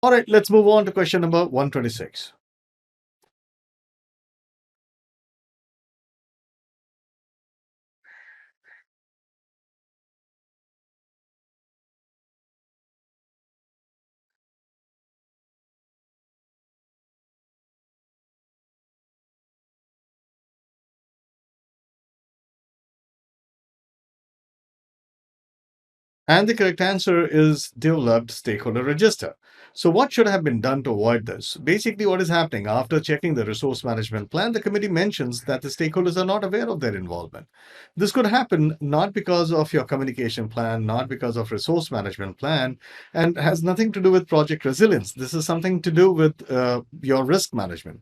All right, let's move on to question number 126. And the correct answer is developed stakeholder register. So, what should have been done to avoid this? Basically, what is happening after checking the resource management plan, the committee mentions that the stakeholders are not aware of their involvement. This could happen not because of your communication plan, not because of resource management plan, and has nothing to do with project resilience. This is something to do with your risk management.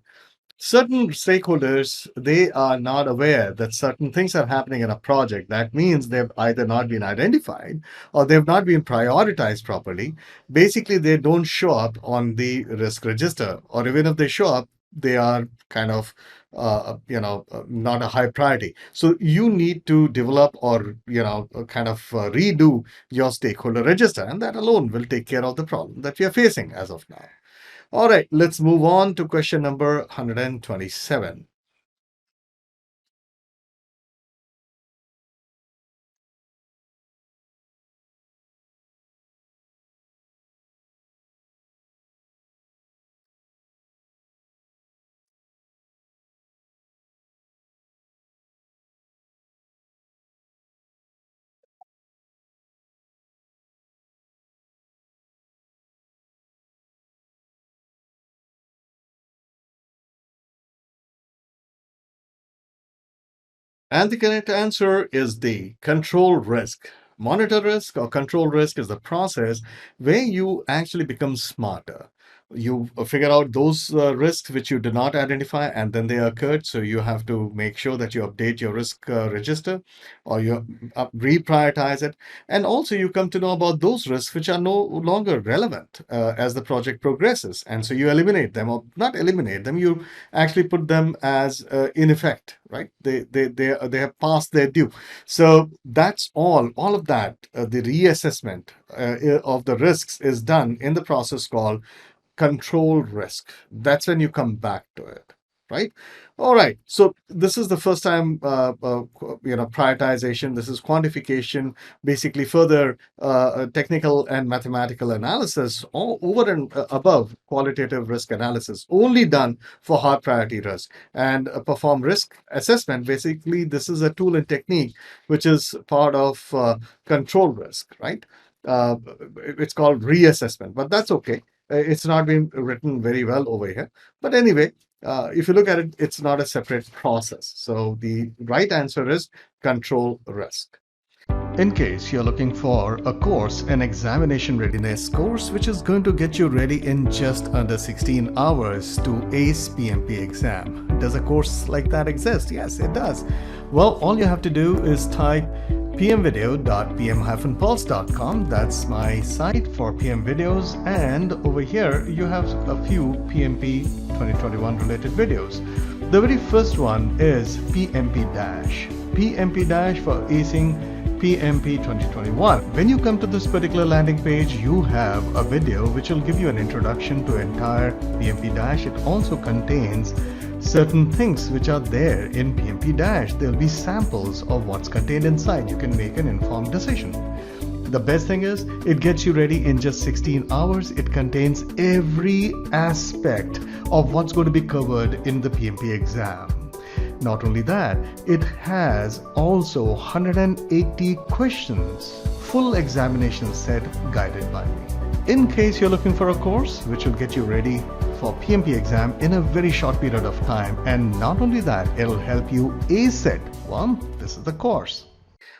Certain stakeholders, they are not aware that certain things are happening in a project. That means they've either not been identified or they've not been prioritized properly. Basically, they don't show up on the risk register, or even if they show up, they are kind of not a high priority. So you need to develop or kind of redo your stakeholder register, and that alone will take care of the problem that we are facing as of now. All right, let's move on to question number 127. And the correct answer is D, control risk. Monitor risk or control risk is the process where you actually become smarter. You figure out those risks which you did not identify and then they occurred. So you have to make sure that you update your risk register or you reprioritize it. And also you come to know about those risks which are no longer relevant as the project progresses. And so you eliminate them or not eliminate them, you actually put them as in effect, right? They have passed their due. So that's all of that. The reassessment of the risks is done in the process called control risk. That's when you come back to it, right? All right. So this is the first time, prioritization. This is quantification, basically further technical and mathematical analysis, all over and above qualitative risk analysis, only done for high priority risk and perform risk assessment. Basically, this is a tool and technique which is part of control risk, right? Uh, it's called reassessment, but that's okay. It's not been written very well over here. But anyway, if you look at it, it's not a separate process. So the right answer is control risk. In case you're looking for a course, an examination readiness course, which is going to get you ready in just under 16 hours to ace PMP exam. Does a course like that exist? Yes, it does. Well, all you have to do is type pmvideo.pm-pulse.com. That's my site for PM videos. And over here, you have a few PMP 2021 related videos. The very first one is PMP Dash. PMP Dash for acing PMP 2021. When you come to this particular landing page, you have a video which will give you an introduction to entire PMP Dash. It also contains certain things which are there in PMP Dash. There'll be samples of what's contained inside. You can make an informed decision. The best thing is it gets you ready in just 16 hours. It contains every aspect of what's going to be covered in the PMP exam. Not only that, it has also 180 questions, full examination set guided by me. In case you're looking for a course which will get you ready for PMP exam in a very short period of time, and not only that, it'll help you ace it. Well, this is the course.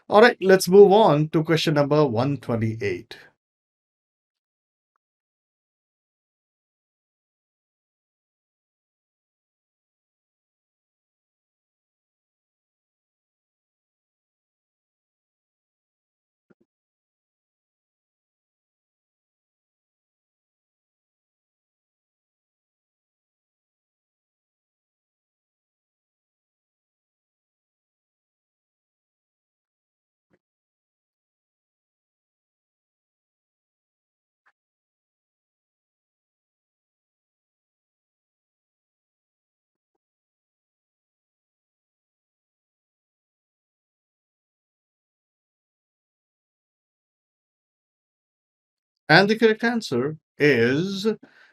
All right, let's move on to question number 128. And the correct answer is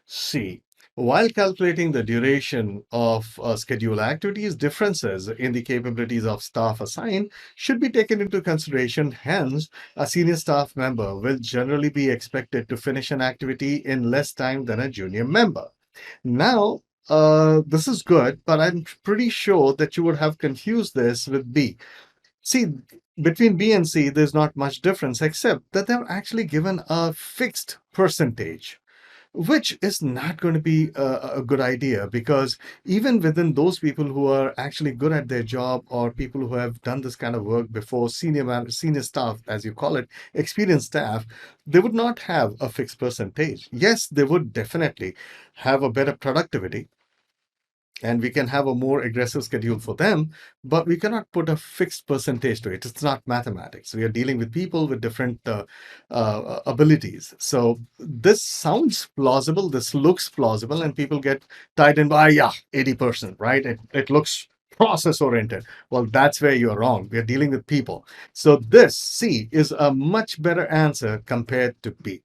C. While calculating the duration of schedule activities, differences in the capabilities of staff assigned should be taken into consideration. Hence, a senior staff member will generally be expected to finish an activity in less time than a junior member. Now, this is good, but I'm pretty sure that you would have confused this with B. See, between B and C, there's not much difference except that they're actually given a fixed percentage, which is not going to be a good idea because even within those people who are actually good at their job or people who have done this kind of work before, senior staff, as you call it, experienced staff, they would not have a fixed percentage. Yes, they would definitely have a better productivity and we can have a more aggressive schedule for them, but we cannot put a fixed percentage to it. It's not mathematics. We are dealing with people with different abilities. So this sounds plausible, this looks plausible, and people get tied in by, yeah, 80%, right? It looks process oriented. Well, that's where you're wrong. We're dealing with people. So this C is a much better answer compared to B.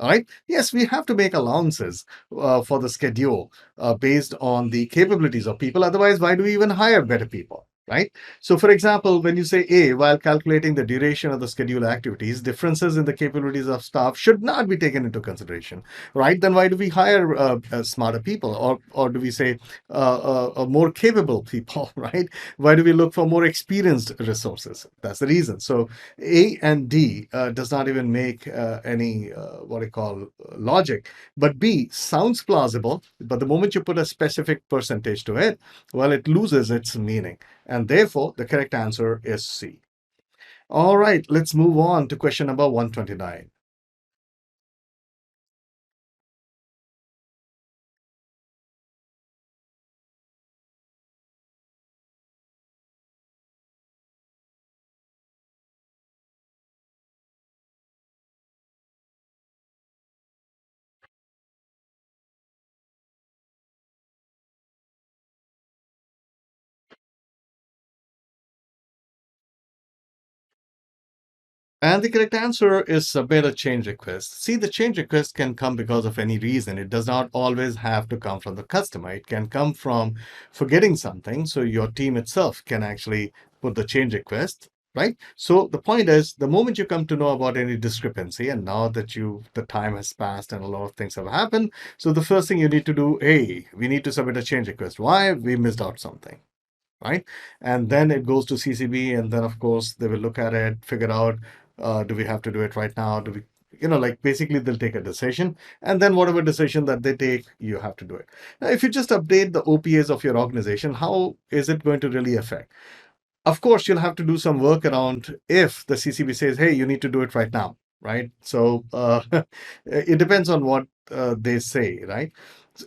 All right. Yes, we have to make allowances for the schedule based on the capabilities of people. Otherwise, why do we even hire better people? Right. So, for example, when you say A, while calculating the duration of the schedule activities, differences in the capabilities of staff should not be taken into consideration. Right. Then why do we hire smarter people, or do we say more capable people? Right. Why do we look for more experienced resources? That's the reason. So, A and D does not even make any what I call logic. But B sounds plausible, but the moment you put a specific percentage to it, well, it loses its meaning. And therefore, the correct answer is C. All right, let's move on to question number 129. And the correct answer is submit a change request. See, the change request can come because of any reason. It does not always have to come from the customer. It can come from forgetting something. So your team itself can actually put the change request, right? So the point is, the moment you come to know about any discrepancy, and now that the time has passed and a lot of things have happened, so the first thing you need to do, hey, we need to submit a change request. Why? We missed out something, right? And then it goes to CCB, and then of course they will look at it, figure out, do we have to do it right now? Do we, like basically they'll take a decision, and then whatever decision that they take, you have to do it. Now, if you just update the OPAs of your organization, how is it going to really affect? Of course, you'll have to do some work around if the CCB says, hey, you need to do it right now, right? So it depends on what they say, right?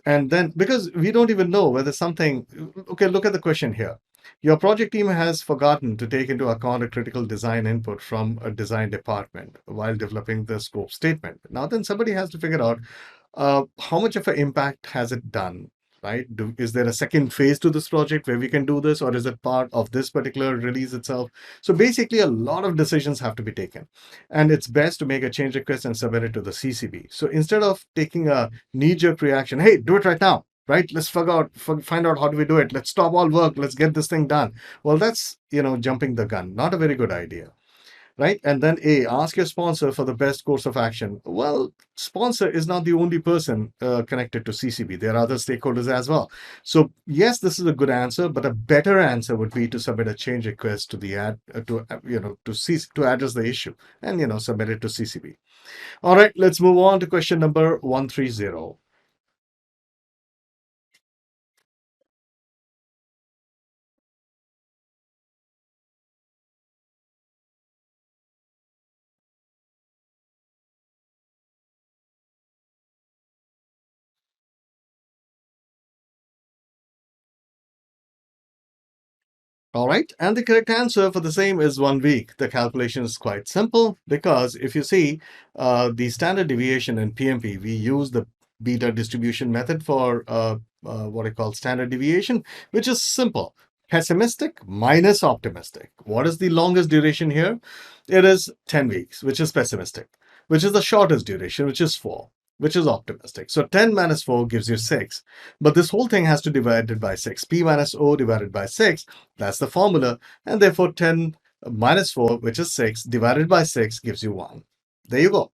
And then because we don't even know whether something, okay, look at the question here. Your project team has forgotten to take into account a critical design input from a design department while developing the scope statement. Now, then somebody has to figure out how much of an impact has it done, right? Is there a second phase to this project where we can do this, or is it part of this particular release itself? So basically, a lot of decisions have to be taken, and it's best to make a change request and submit it to the CCB. So instead of taking a knee-jerk reaction, hey, do it right now. Right, let's find out how do we do it. Let's stop all work. Let's get this thing done. Well, that's jumping the gun. Not a very good idea, right? And then A, ask your sponsor for the best course of action. Well, sponsor is not the only person connected to CCB. There are other stakeholders as well. So yes, this is a good answer, but a better answer would be to submit a change request to the ad to address the issue and submit it to CCB. All right, let's move on to question number 130. All right, and the correct answer for the same is 1 week. The calculation is quite simple because if you see the standard deviation in PMP, we use the beta distribution method for what I call standard deviation, which is simple. Pessimistic minus optimistic. What is the longest duration here? It is 10 weeks, which is pessimistic. which is the shortest duration, which is 4, which is optimistic. So 10 minus 4 gives you 6. But this whole thing has to divide it by 6. P minus O divided by 6, that's the formula. And therefore 10 minus 4, which is 6, divided by 6 gives you 1. There you go.